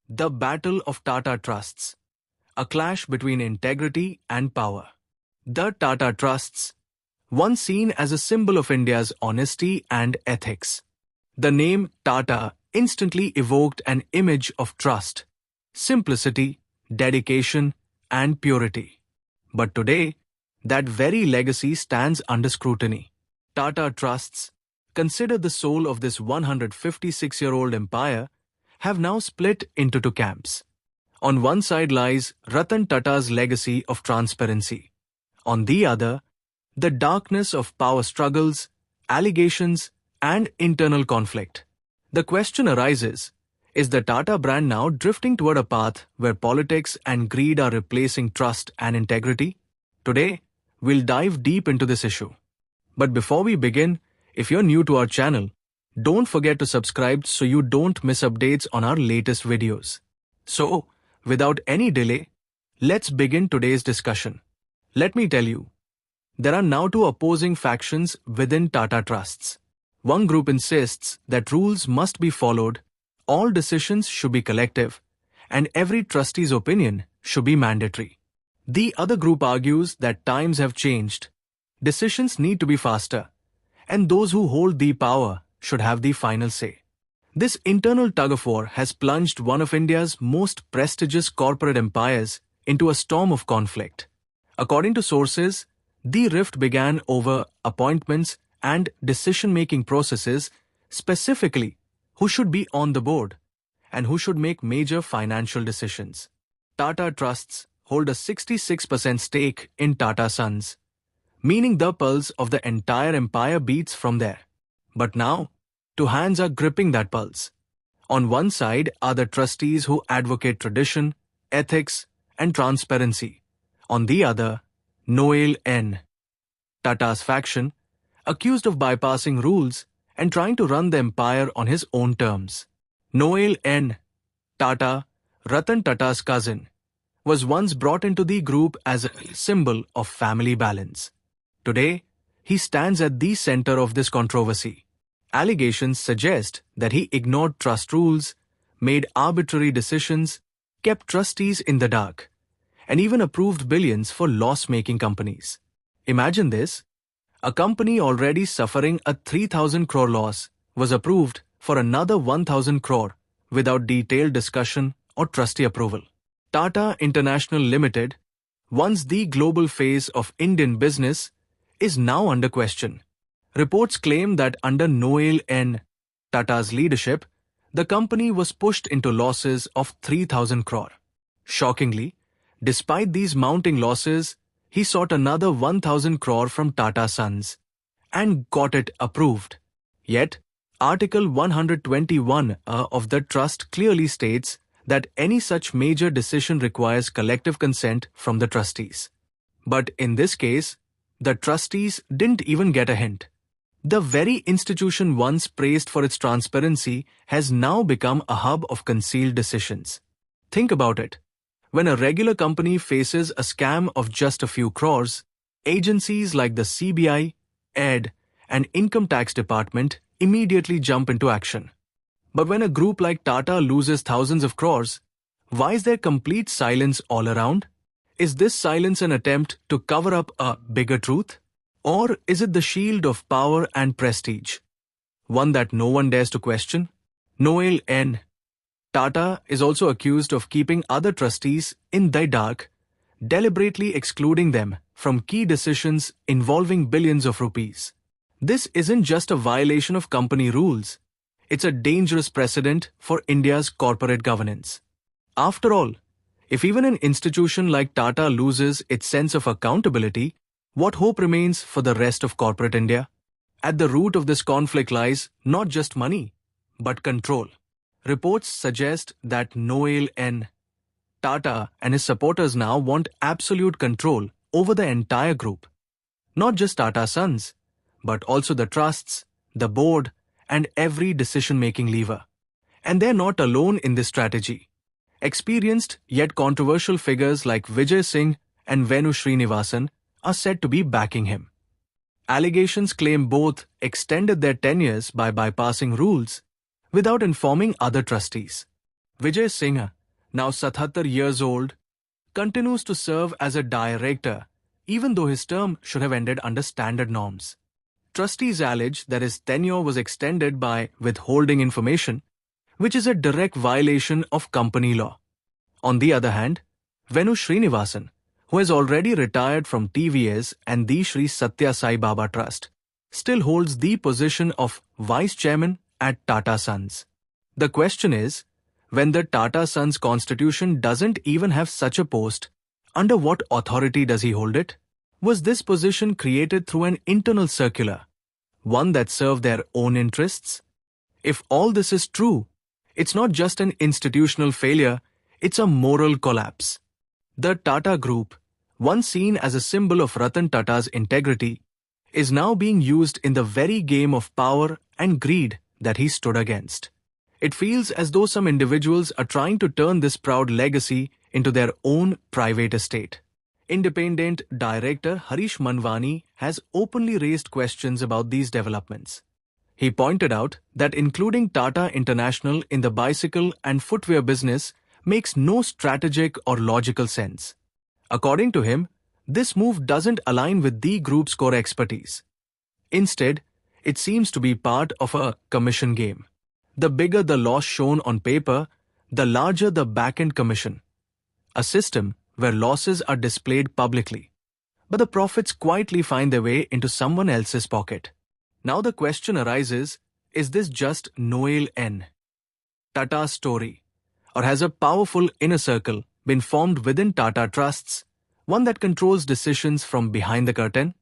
The Battle of Tata Trusts, a clash between integrity and power. The Tata Trusts, once seen as a symbol of India's honesty and ethics. The name Tata instantly evoked an image of trust, simplicity, dedication, and purity. But today, that very legacy stands under scrutiny. Tata Trusts, considered the soul of this 156-year-old empire, have now split into two camps. On one side lies Ratan Tata's legacy of transparency. On the other, the darkness of power struggles, allegations, and internal conflict. The question arises, is the Tata brand now drifting toward a path where politics and greed are replacing trust and integrity? Today, we'll dive deep into this issue. But before we begin, if you're new to our channel, don't forget to subscribe so you don't miss updates on our latest videos. So, without any delay, let's begin today's discussion. Let me tell you, there are now two opposing factions within Tata Trusts. One group insists that rules must be followed, all decisions should be collective, and every trustee's opinion should be mandatory. The other group argues that times have changed, decisions need to be faster, and those who hold the power should have the final say. This internal tug-of-war has plunged one of India's most prestigious corporate empires into a storm of conflict. According to sources, the rift began over appointments and decision-making processes, specifically who should be on the board and who should make major financial decisions. Tata Trusts hold a 66% stake in Tata Sons, meaning the pulse of the entire empire beats from there. But now, two hands are gripping that pulse. On one side are the trustees who advocate tradition, ethics, and transparency. On the other, Noel Tata's faction, accused of bypassing rules and trying to run the empire on his own terms. Noel Tata, Ratan Tata's cousin, was once brought into the group as a symbol of family balance. Today, he stands at the center of this controversy. Allegations suggest that he ignored trust rules, made arbitrary decisions, kept trustees in the dark, and even approved billions for loss-making companies. Imagine this. A company already suffering a 3,000 crore loss was approved for another 1,000 crore without detailed discussion or trustee approval. Tata International Limited, once the global face of Indian business, is now under question. Reports claim that under Noel Tata's leadership, the company was pushed into losses of 3,000 crore. Shockingly, despite these mounting losses, he sought another 1,000 crore from Tata Sons and got it approved. Yet, Article 121 of the trust clearly states that any such major decision requires collective consent from the trustees. But in this case, the trustees didn't even get a hint. The very institution once praised for its transparency has now become a hub of concealed decisions. Think about it. When a regular company faces a scam of just a few crores, agencies like the CBI, ED, and Income Tax Department immediately jump into action. But when a group like Tata loses thousands of crores, why is there complete silence all around? Is this silence an attempt to cover up a bigger truth? Or is it the shield of power and prestige, one that no one dares to question? Noel Tata is also accused of keeping other trustees in the dark, deliberately excluding them from key decisions involving billions of rupees. This isn't just a violation of company rules, it's a dangerous precedent for India's corporate governance. After all, if even an institution like Tata loses its sense of accountability, what hope remains for the rest of corporate India? At the root of this conflict lies not just money, but control. Reports suggest that Noel Tata and his supporters now want absolute control over the entire group. Not just Tata Sons, but also the trusts, the board, and every decision-making lever. And they're not alone in this strategy. Experienced yet controversial figures like 𝐼𝐥𝐥𝐵 and Venu Srinivasan are said to be backing him. Allegations claim both extended their tenures by bypassing rules without informing other trustees. 𝐼𝐥𝐥𝐵 now 77 years old, continues to serve as a director, even though his term should have ended under standard norms. Trustees allege that his tenure was extended by withholding information, which is a direct violation of company law. On the other hand, Venu Srinivasan, who has already retired from TVS and the Sri Satya Sai Baba Trust, still holds the position of Vice Chairman at Tata Sons. The question is, when the Tata Sons constitution doesn't even have such a post, under what authority does he hold it? Was this position created through an internal circular, one that served their own interests? If all this is true, it's not just an institutional failure, it's a moral collapse. The Tata Group, once seen as a symbol of Ratan Tata's integrity, is now being used in the very game of power and greed that he stood against. It feels as though some individuals are trying to turn this proud legacy into their own private estate. Independent director Harish Manwani has openly raised questions about these developments. He pointed out that including Tata International in the bicycle and footwear business makes no strategic or logical sense. According to him, this move doesn't align with the group's core expertise. Instead, it seems to be part of a commission game. The bigger the loss shown on paper, the larger the back-end commission. A system where losses are displayed publicly, but the profits quietly find their way into someone else's pocket. Now the question arises, is this just Noel Tata's story? Or has a powerful inner circle been formed within Tata Trusts, one that controls decisions from behind the curtain?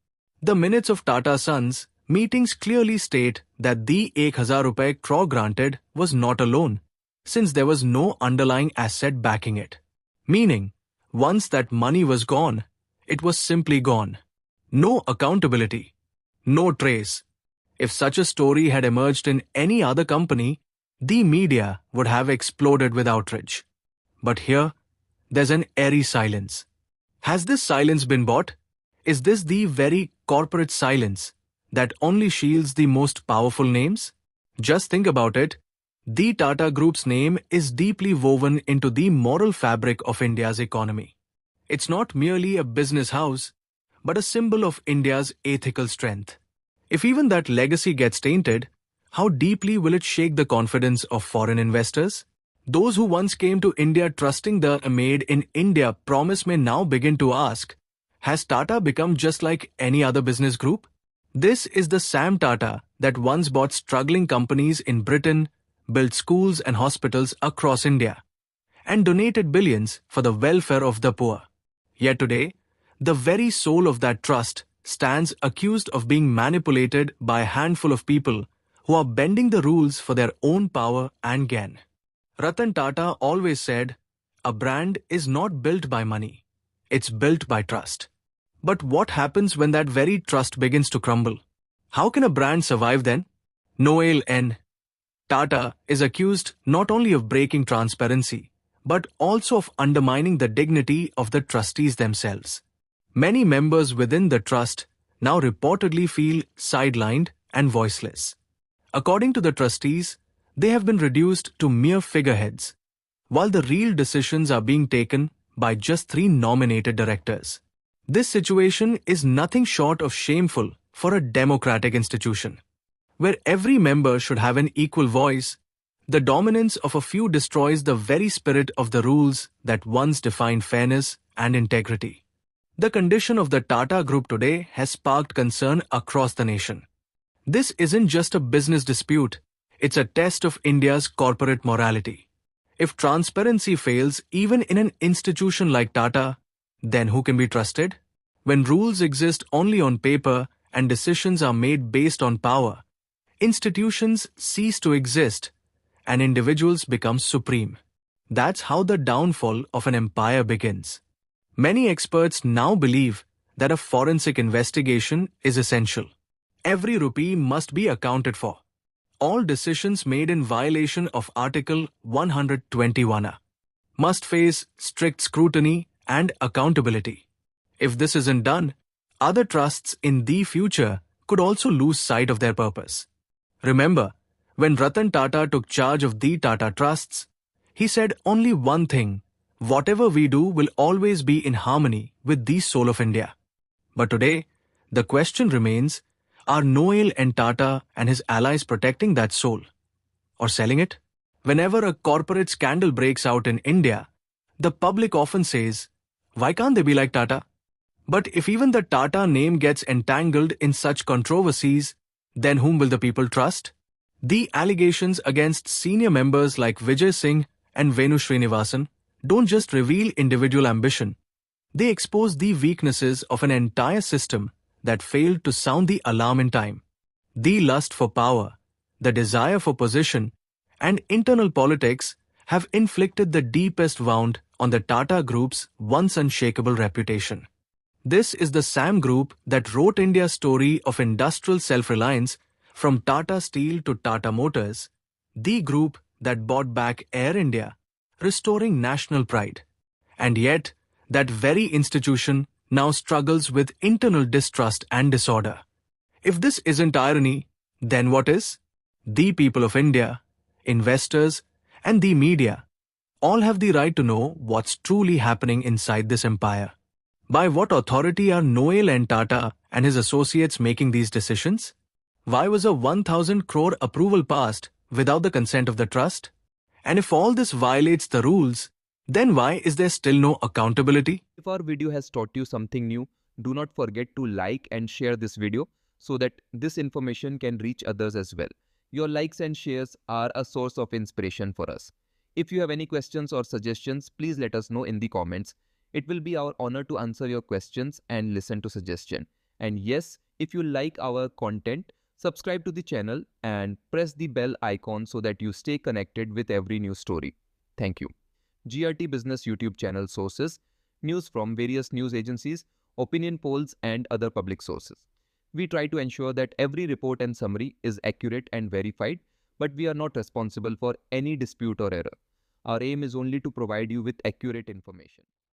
The minutes of Tata Sons meetings clearly state that the 𝐼𝐥𝐥𝐵 granted was not a loan, since there was no underlying asset backing it. Meaning, once that money was gone, it was simply gone. No accountability, no trace. If such a story had emerged in any other company, the media would have exploded with outrage. But here, there's an eerie silence. Has this silence been bought? Is this the very corporate silence that only shields the most powerful names? Just think about it. The Tata Group's name is deeply woven into the moral fabric of India's economy. It's not merely a business house, but a symbol of India's ethical strength. If even that legacy gets tainted, how deeply will it shake the confidence of foreign investors? Those who once came to India trusting the Made in India promise may now begin to ask, has Tata become just like any other business group? This is the Sam Tata that once bought struggling companies in Britain, built schools and hospitals across India, and donated billions for the welfare of the poor. Yet today, the very soul of that trust stands accused of being manipulated by a handful of people who are bending the rules for their own power and gain. Ratan Tata always said, a brand is not built by money, it's built by trust. But what happens when that very trust begins to crumble? How can a brand survive then? Noel Tata is accused not only of breaking transparency, but also of undermining the dignity of the trustees themselves. Many members within the trust now reportedly feel sidelined and voiceless. According to the trustees, they have been reduced to mere figureheads, while the real decisions are being taken by just 3 nominated directors. This situation is nothing short of shameful for a democratic institution. Where every member should have an equal voice, the dominance of a few destroys the very spirit of the rules that once defined fairness and integrity. The condition of the Tata Group today has sparked concern across the nation. This isn't just a business dispute, it's a test of India's corporate morality. If transparency fails even in an institution like Tata, then who can be trusted? When rules exist only on paper and decisions are made based on power, institutions cease to exist and individuals become supreme. That's how the downfall of an empire begins. Many experts now believe that a forensic investigation is essential. Every rupee must be accounted for. All decisions made in violation of Article 121 must face strict scrutiny and accountability. If this isn't done, other trusts in the future could also lose sight of their purpose. Remember, when Ratan Tata took charge of the Tata Trusts, He said only one thing: whatever we do will always be in harmony with the soul of India. But today, the question remains, are Noel and Tata and his allies protecting that soul or selling it? Whenever a corporate scandal breaks out in India, the public often says, why can't they be like Tata? But if even the Tata name gets entangled in such controversies, then whom will the people trust? The allegations against senior members like Vijay Singh and Venu Srinivasan don't just reveal individual ambition. They expose the weaknesses of an entire system that failed to sound the alarm in time. The lust for power, the desire for position, and internal politics have inflicted the deepest wound on the Tata Group's once unshakable reputation. This is the same group that wrote India's story of industrial self-reliance from Tata Steel to Tata Motors, the group that bought back Air India, restoring national pride. And yet, that very institution now struggles with internal distrust and disorder. If this isn't irony, then what is? The people of India, investors, and the media all have the right to know what's truly happening inside this empire. By what authority are Noel and Tata and his associates making these decisions? Why was a 1,000 crore approval passed without the consent of the trust? And if all this violates the rules, then why is there still no accountability? If our video has taught you something new, do not forget to like and share this video so that this information can reach others as well. Your likes and shares are a source of inspiration for us. If you have any questions or suggestions, please let us know in the comments. It will be our honor to answer your questions and listen to suggestions. And yes, if you like our content, subscribe to the channel and press the bell icon so that you stay connected with every new story. Thank you. GRT Business YouTube channel sources, news from various news agencies, opinion polls and other public sources. We try to ensure that every report and summary is accurate and verified, but we are not responsible for any dispute or error. Our aim is only to provide you with accurate information.